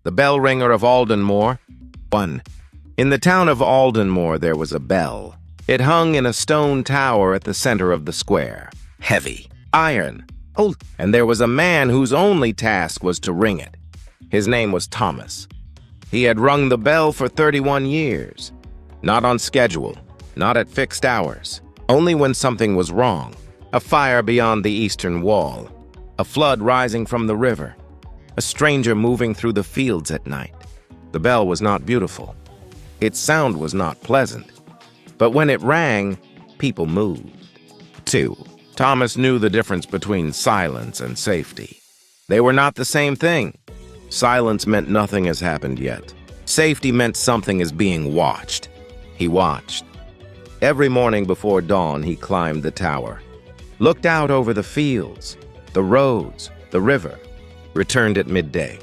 The bell ringer of Aldenmore. 1. In the town of Aldenmore there was a bell. It hung in a stone tower at the center of the square. Heavy, iron, old, and there was a man whose only task was to ring it. His name was Thomas. He had rung the bell for 31 years. Not on schedule, not at fixed hours, only when something was wrong. A fire beyond the eastern wall, a flood rising from the river, a stranger moving through the fields at night. The bell was not beautiful. Its sound was not pleasant. But when it rang, people moved. 2. Thomas knew the difference between silence and safety. They were not the same thing. Silence meant nothing has happened yet. Safety meant something is being watched. He watched. Every morning before dawn, he climbed the tower, looked out over the fields, the roads, the river, returned at midday,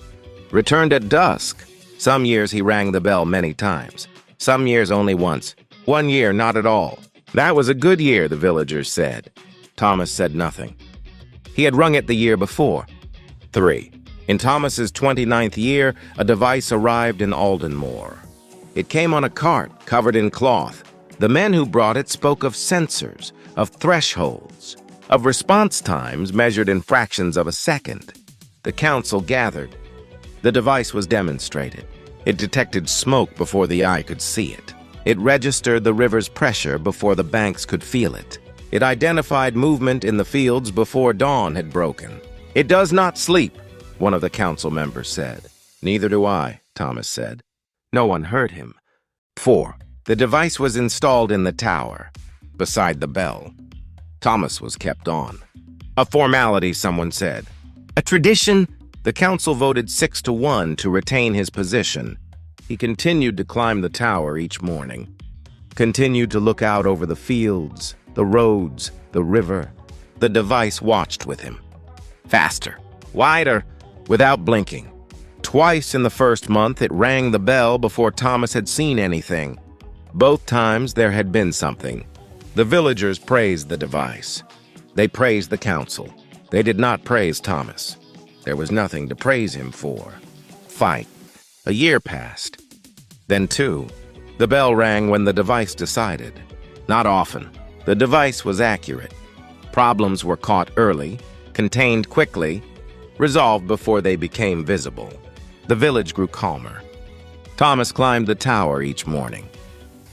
returned at dusk. Some years he rang the bell many times, some years only once, 1 year not at all. That was a good year, the villagers said. Thomas said nothing. He had rung it the year before. 3. In Thomas's 29th year, a device arrived in Aldenmore. It came on a cart covered in cloth. The men who brought it spoke of sensors, of thresholds, of response times measured in fractions of a second. The council gathered. The device was demonstrated. It detected smoke before the eye could see it. It registered the river's pressure before the banks could feel it. It identified movement in the fields before dawn had broken. It does not sleep, one of the council members said. Neither do I, Thomas said. No one heard him. 4. The device was installed in the tower, beside the bell. Thomas was kept on. A formality, someone said. A tradition? The council voted 6-1 to retain his position. He continued to climb the tower each morning, continued to look out over the fields, the roads, the river. The device watched with him. Faster, wider, without blinking. Twice in the first month it rang the bell before Thomas had seen anything. Both times there had been something. The villagers praised the device. They praised the council. They did not praise Thomas. There was nothing to praise him for. 5. A year passed. Then 2. The bell rang when the device decided. Not often. The device was accurate. Problems were caught early, contained quickly, resolved before they became visible. The village grew calmer. Thomas climbed the tower each morning,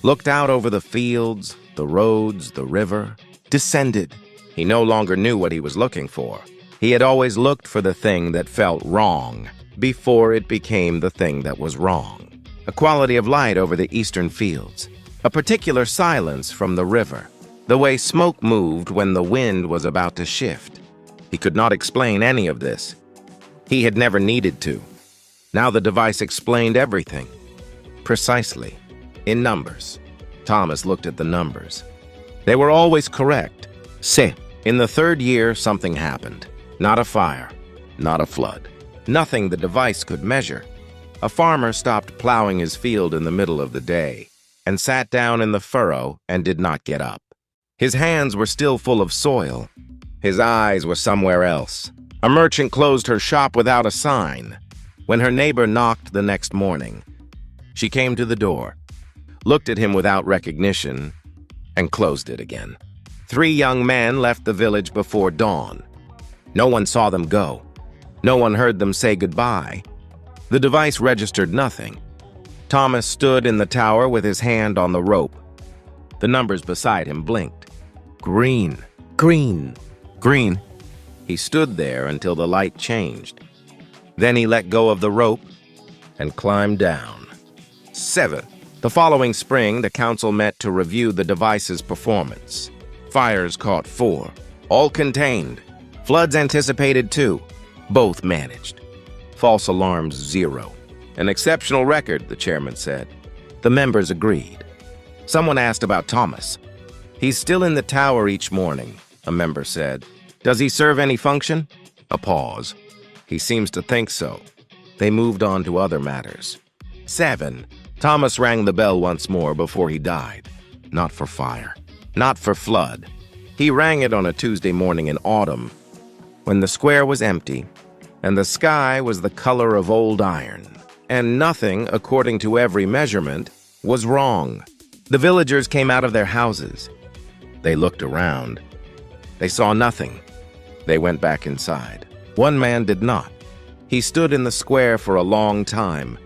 looked out over the fields, the roads, the river, descended. He no longer knew what he was looking for. He had always looked for the thing that felt wrong before it became the thing that was wrong. A quality of light over the eastern fields, a particular silence from the river, the way smoke moved when the wind was about to shift. He could not explain any of this. He had never needed to. Now the device explained everything. Precisely. In numbers. Thomas looked at the numbers. They were always correct. Say, in the 3rd year, something happened. Not a fire, not a flood. Nothing the device could measure. A farmer stopped plowing his field in the middle of the day and sat down in the furrow and did not get up. His hands were still full of soil. His eyes were somewhere else. A merchant closed her shop without a sign. When her neighbor knocked the next morning, she came to the door, looked at him without recognition, and closed it again. 3 young men left the village before dawn. No one saw them go. No one heard them say goodbye. The device registered nothing. Thomas stood in the tower with his hand on the rope. The numbers beside him blinked. Green, green, green. He stood there until the light changed. Then he let go of the rope and climbed down. 7. The following spring, the council met to review the device's performance. Fires caught 4, all contained. Floods anticipated 2, both managed. False alarms 0. An exceptional record, the chairman said. The members agreed. Someone asked about Thomas. He's still in the tower each morning, a member said. Does he serve any function? A pause. He seems to think so. They moved on to other matters. 7. Thomas rang the bell once more before he died. Not for fire. Not for flood. He rang it on a Tuesday morning in autumn, when the square was empty and the sky was the color of old iron. and nothing, according to every measurement, was wrong. The villagers came out of their houses. They looked around. They saw nothing. They went back inside. One man did not. He stood in the square for a long time,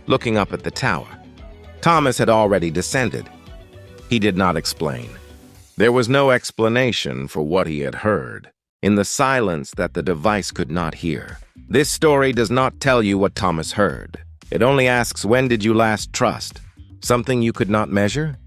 looking up at the tower. Thomas had already descended. He did not explain. There was no explanation for what he had heard, in the silence that the device could not hear. This story does not tell you what Thomas heard. It only asks, when did you last trust? Something you could not measure?